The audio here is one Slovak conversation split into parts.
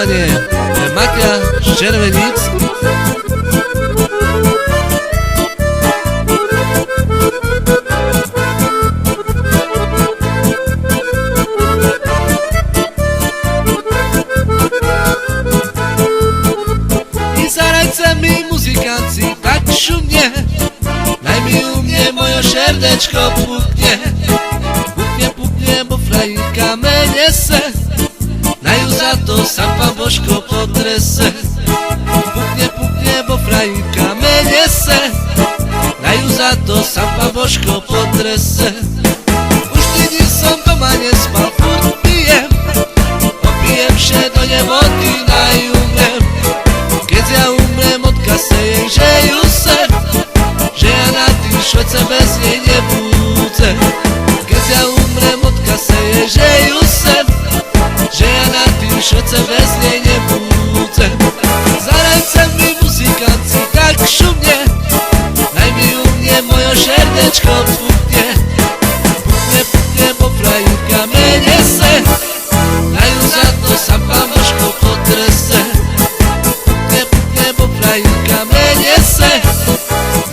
poďakovanie pre Maťa z Červeníc. I zarajce mi muzikanci tak šumne, naj mi u mne moje serdečko pukne. Pukne, bo frajka me nese, naj ju za to sam Pán Božko potrese. Pukne, bo frajka me nese, naj ju za to sam Pán Božko potrese. Už týdni som doma nespal, furt pijem, opijem vše do nevody, naj umrem. Keď ja umrem, odkasejem, že ju se, že ja na tým Švece bez nej nebudem. Keď ja umrem, odkasejem, že ju se, že ja na tým Švece bez nej nebudem. Zarajce mi muzikanci tak šumne, naj mi u mne moje serdečko pukne. Pukne, bo frajka me nese, naj ju za to sam Pán Božko potrese. Pukne, bo frajka me nese,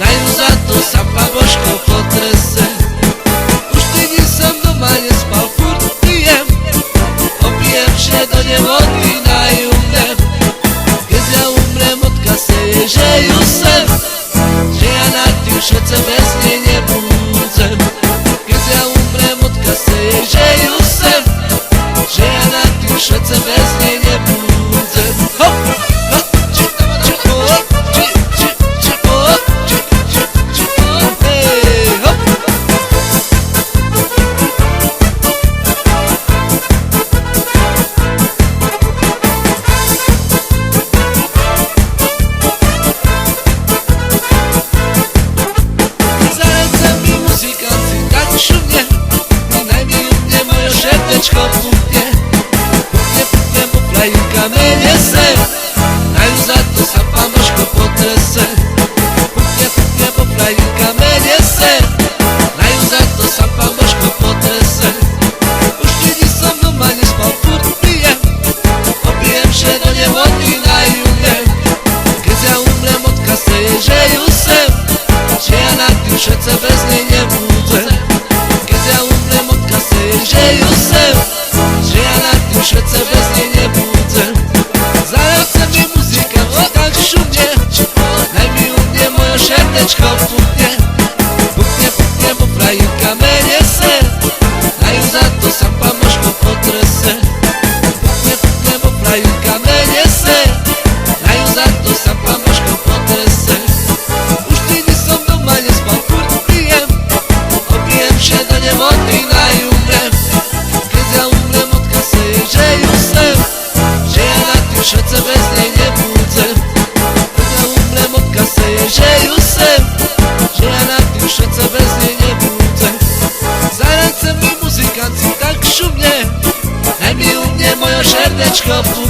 naj ju za to sam Pán Božko potrese. Už týdni som doma nespal, furt pijem, opijem vše do nevody, naj umrem. Keď ja umrem, odkaseje, že ju sem, že ja na tým Švece bez nej nebudem. Keď ja umrem, odkaseje, že ju sem, že ja na tým Švece bez nej nebudem. Hop! Pukne, bo frajka me nese, naj ju za to sam Pán Božko potrese. Pukne, bo frajka me nese, naj ju za to sam Pán Božko potrese. Už týdni som doma nespal, furt pijem, opijem vše do nevody, naj umrem. Keď ja umrem, odkaseje, že ju sem, že ja na tým Švece bez nej nebudem. Keď ja umrem, odkaseje, že ju sem, že ja na tým Švece bez nej nebudem. Zarajce mi muzikanci tak šumne, naj mi u mne moje serdečko pukne. Pukne, bo frajka me nese, naj ju za to sam Pán Božko potrese. Pukne, bo frajka me nese, naj ju za to sam Pán Božko potrese. Už týdni som doma nespal, furt pijem, opijem vše do nevody, naj umrem. Keď ja umrem, odkaseje, že ju sem, že ja na tým Švece bez nej nebudem. Keď ja umrem, odkaseje, že ju sem, že ja na tým Švece bez nej nebudem. Zarajce mi muzikanci tak šumne, naj mi u mne moje serdečko pukne.